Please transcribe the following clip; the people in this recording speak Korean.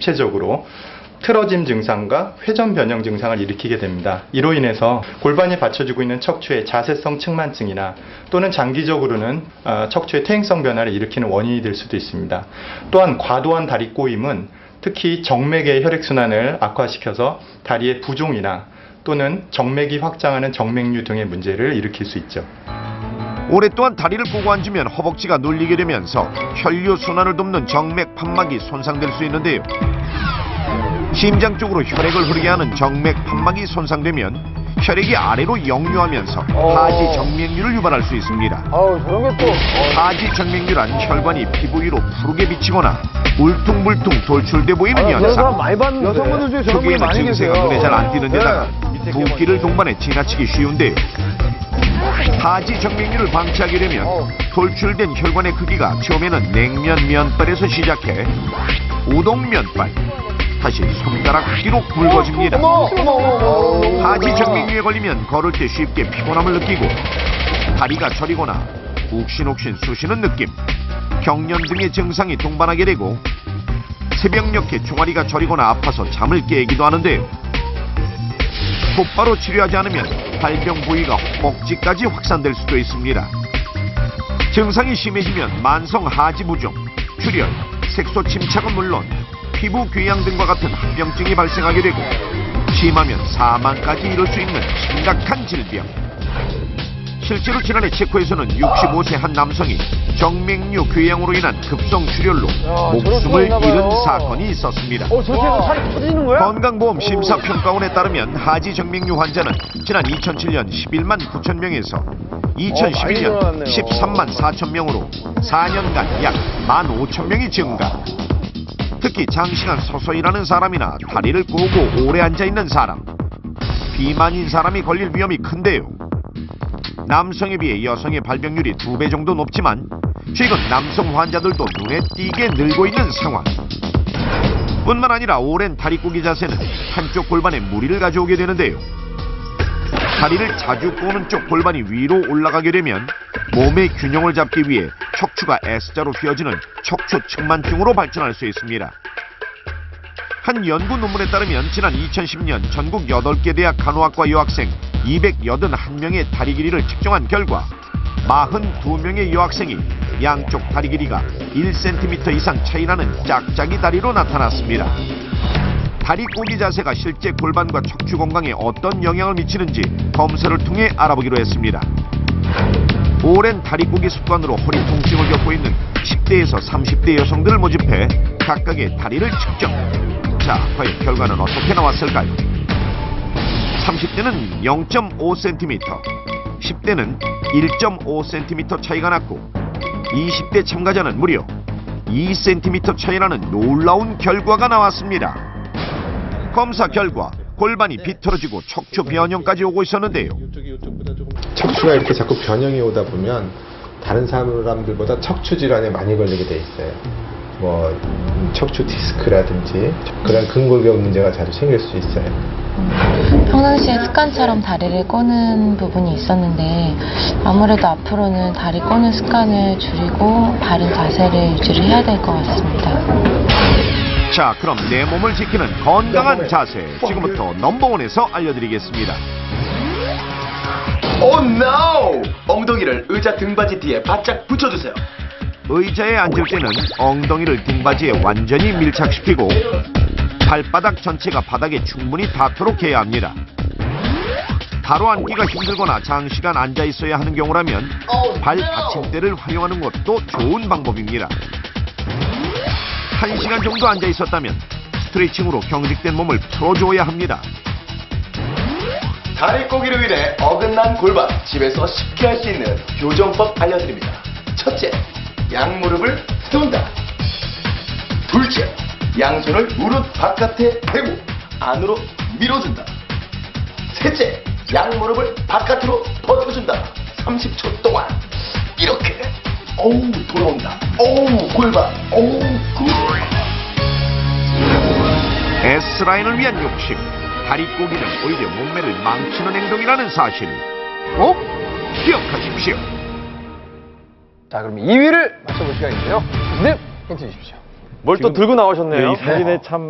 입체적으로 틀어짐 증상과 회전 변형 증상을 일으키게 됩니다. 이로 인해서 골반이 받쳐지고 있는 척추의 자세성 측만증이나 또는 장기적으로는 척추의 퇴행성 변화를 일으키는 원인이 될 수도 있습니다. 또한 과도한 다리 꼬임은 특히 정맥의 혈액순환을 악화시켜서 다리의 부종이나 또는 정맥이 확장하는 정맥류 등의 문제를 일으킬 수 있죠. 오랫동안 다리를 꼬고 앉으면 허벅지가 눌리게 되면서 혈류 순환을 돕는 정맥 판막이 손상될 수 있는데요. 심장 쪽으로 혈액을 흐르게 하는 정맥 판막이 손상되면 혈액이 아래로 역류하면서 하지 정맥류를 유발할 수 있습니다. 저런 게 또. 하지 정맥류란 혈관이 피부 위로 푸르게 비치거나 울퉁불퉁 돌출돼 보이는 그런 현상. 사람 많이 봤는데. 여성분들 중에 저런 분이 초기에는 많이 계세요. 증세가 눈에 잘 안 띄는 데다가 붓기를 동반해 지나치기 쉬운데요. 하지 정맥류를 방치하게 되면 돌출된 혈관의 크기가 처음에는 냉면 면발에서 시작해 우동 면발, 다시 손가락 크기로 굵어집니다. 하지 정맥류에 걸리면 걸을 때 쉽게 피곤함을 느끼고 다리가 저리거나 욱신욱신 쑤시는 느낌, 경련 등의 증상이 동반하게 되고 새벽녘에 종아리가 저리거나 아파서 잠을 깨기도 하는데요. 곧바로 치료하지 않으면 발병 부위가 허벅지까지 확산될 수도 있습니다. 증상이 심해지면 만성 하지 부종, 출혈, 색소 침착은 물론 피부 궤양 등과 같은 합병증이 발생하게 되고 심하면 사망까지 이를 수 있는 심각한 질병. 실제로 지난해 체코에서는 65세 한 남성이 정맥류 궤양으로 인한 급성 출혈로 목숨을 잃은 사건이 있었습니다. 저렇게 해서 살이 터지는 거야? 건강보험 심사평가원에 따르면 하지 정맥류 환자는 지난 2007년 11만 9천 명에서 2011년 13만 4천 명으로 4년간 약 1만 5천 명이 증가. 특히 장시간 서서 일하는 사람이나 다리를 꼬고 오래 앉아있는 사람, 비만인 사람이 걸릴 위험이 큰데요. 남성에 비해 여성의 발병률이 2배 정도 높지만 최근 남성 환자들도 눈에 띄게 늘고 있는 상황. 뿐만 아니라 오랜 다리 꼬기 자세는 한쪽 골반에 무리를 가져오게 되는데요. 다리를 자주 꼬는 쪽 골반이 위로 올라가게 되면 몸의 균형을 잡기 위해 척추가 S자로 휘어지는 척추 측만증으로 발전할 수 있습니다. 한 연구 논문에 따르면 지난 2010년 전국 8개 대학 간호학과 여학생 281명의 다리 길이를 측정한 결과 42명의 여학생이 양쪽 다리 길이가 1cm 이상 차이나는 짝짝이 다리로 나타났습니다. 다리 꼬기 자세가 실제 골반과 척추 건강에 어떤 영향을 미치는지 검사를 통해 알아보기로 했습니다. 오랜 다리 꼬기 습관으로 허리 통증을 겪고 있는 10대에서 30대 여성들을 모집해 각각의 다리를 측정. 자, 과연 결과는 어떻게 나왔을까요? 30대는 0.5cm, 10대는 1.5cm 차이가 났고 20대 참가자는 무려 2cm 차이라는 놀라운 결과가 나왔습니다. 검사 결과 골반이 비틀어지고 척추 변형까지 오고 있었는데요. 척추가 이렇게 자꾸 변형이 오다 보면 다른 사람들보다 척추 질환에 많이 걸리게 돼 있어요. 뭐 척추 디스크라든지 그런 근골격 문제가 자주 생길 수 있어요. 평상시에 습관처럼 다리를 꼬는 부분이 있었는데 아무래도 앞으로는 다리 꼬는 습관을 줄이고 바른 자세를 유지를 해야 될 것 같습니다. 자, 그럼 내 몸을 지키는 건강한 자세 지금부터 넘버원에서 알려드리겠습니다. 오 노! 엉덩이를 의자 등받이 뒤에 바짝 붙여주세요. 의자에 앉을 때는 엉덩이를 등받이에 완전히 밀착시키고 발바닥 전체가 바닥에 충분히 닿도록 해야 합니다. 바로 앉기가 힘들거나 장시간 앉아 있어야 하는 경우라면 발 받침대를 활용하는 것도 좋은 방법입니다. 1시간 정도 앉아 있었다면 스트레칭으로 경직된 몸을 풀어줘야 합니다. 다리 꼬기로 인해 어긋난 골반 집에서 쉽게 할 수 있는 교정법 알려드립니다. 첫째, 양무릎을 세운다. 둘째, 양손을 무릎 바깥에 대고 안으로 밀어준다. 셋째, 양무릎을 바깥으로 버텨준다. 30초 동안 이렇게. 어우, 돌아온다. 어우, 골반. 어우, 굿. S라인을 위한 욕심, 다리 꼬기는 오히려 몸매를 망치는 행동이라는 사실 꼭 기억하십시오. 자, 그럼 2위를 맞춰볼 시간인데요. 네, 힌트 주십시오. 뭘 또 들고 나오셨네요. 이 사진에 참